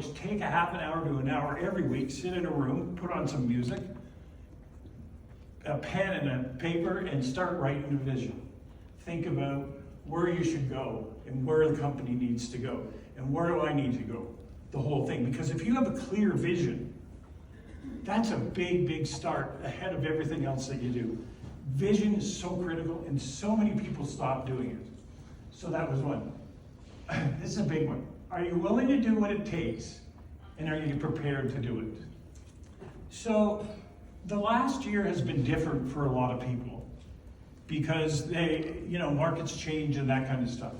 take a half an hour to an hour every week, sit in a room, put on some music, a pen and a paper, and start writing a vision. Think about where you should go and where the company needs to go and where do I need to go, the whole thing. Because if you have a clear vision, that's a big, big start ahead of everything else that you do. Vision is so critical and so many people stop doing it. So that was one. This is a big one. Are you willing to do what it takes, and are you prepared to do it? So the last year has been different for a lot of people because markets change and that kind of stuff.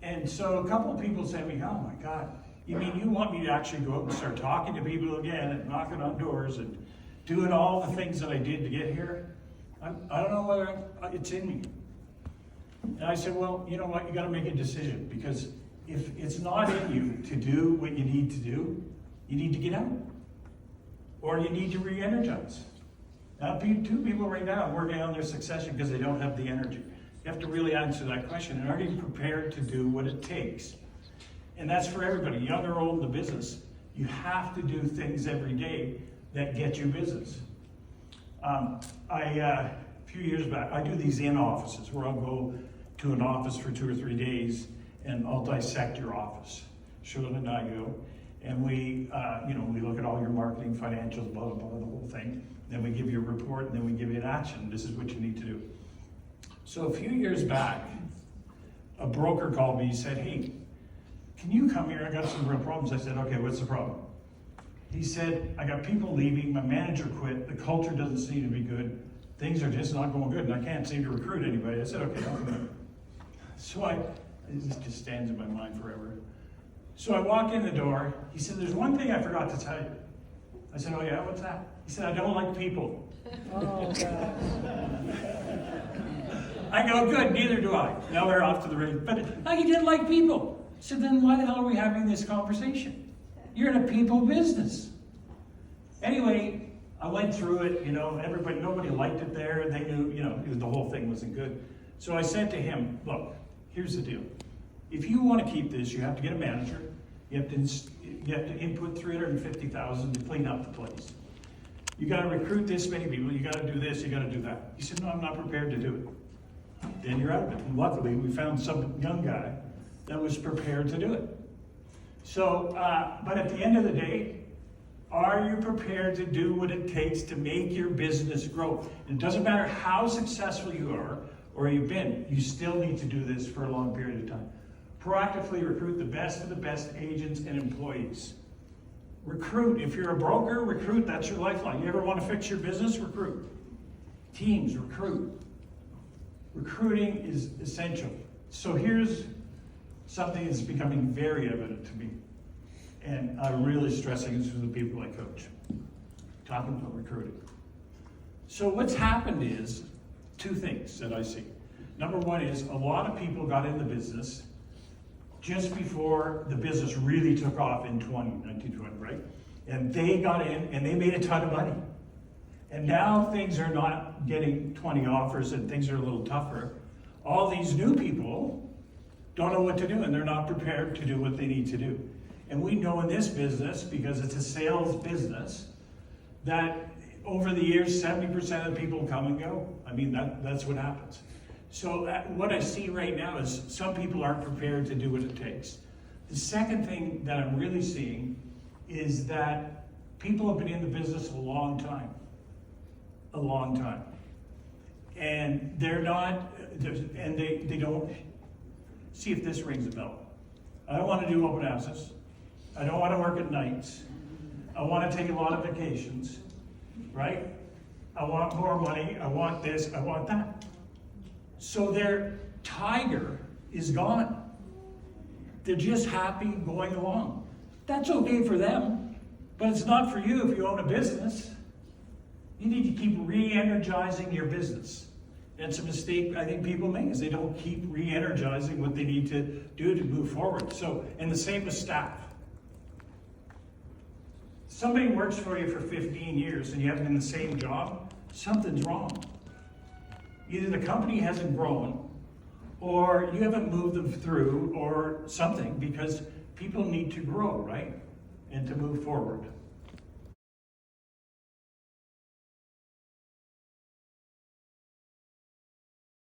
And so a couple of people said to me, oh my God, you mean you want me to actually go out and start talking to people again and knocking on doors and doing all the things that I did to get here? I don't know whether it's in me. And I said, well, you know what, you gotta make a decision, because if it's not in you to do what you need to do, you need to get out. Or you need to re-energize. Now, two people right now are working on their succession because they don't have the energy. You have to really answer that question. And are you prepared to do what it takes? And that's for everybody, young or old in the business. You have to do things every day that get you business. A few years back, I do these in-offices where I'll go to an office for 2 or 3 days and I'll dissect your office. Shirley and I go, and we look at all your marketing, financials, blah, blah, blah, the whole thing. Then we give you a report, and then we give you an action. This is what you need to do. So a few years back, a broker called me. He said, hey, can you come here? I got some real problems. I said, okay, what's the problem? He said, I got people leaving. My manager quit. The culture doesn't seem to be good. Things are just not going good, and I can't seem to recruit anybody. I said, okay, I'll come in. So this just stands in my mind forever. So I walk in the door. He said, there's one thing I forgot to tell you. I said, oh yeah, what's that? He said, I don't like people. Oh, God. I go, good, neither do I. Now we're off to the race. But he didn't like people. So then why the hell are we having this conversation? You're in a people business. Anyway, I went through it, nobody liked it there. They knew, the whole thing wasn't good. So I said to him, look, here's the deal. If you want to keep this, you have to get a manager. You have to input $350,000 to clean up the place. You got to recruit this many people. You got to do this. You got to do that. He said, no, I'm not prepared to do it. Then you're out of it. And luckily, we found some young guy that was prepared to do it. So, but at the end of the day, are you prepared to do what it takes to make your business grow? And it doesn't matter how successful you are or you've been, you still need to do this for a long period of time. Proactively recruit the best of the best agents and employees. Recruit. If you're a broker, recruit. That's your lifeline. You ever want to fix your business? Recruit. Teams, recruit. Recruiting is essential. So here's something that's becoming very evident to me. And I'm really stressing this with the people I coach. Talking about recruiting. So what's happened is two things that I see. Number one is a lot of people got in the business just before the business really took off in 1920, right? And they got in and they made a ton of money. And now things are not getting 20 offers and things are a little tougher. All these new people don't know what to do and they're not prepared to do what they need to do. And we know in this business, because it's a sales business, that over the years, 70% of the people come and go. I mean, that's what happens. So what I see right now is some people aren't prepared to do what it takes. The second thing that I'm really seeing is that people have been in the business a long time. And they're not, and they don't, see if this rings a bell. I don't want to do open houses. I don't want to work at nights. I want to take a lot of vacations, right? I want more money. I want this. I want that. So their tiger is gone. They're just happy going along. That's okay for them, but it's not for you if you own a business. You need to keep re-energizing your business. That's a mistake I think people make, is they don't keep re-energizing what they need to do to move forward. So, and the same with staff. Somebody works for you for 15 years and you haven't been in the same job, something's wrong. Either the company hasn't grown, or you haven't moved them through, or something, because people need to grow, right? And to move forward.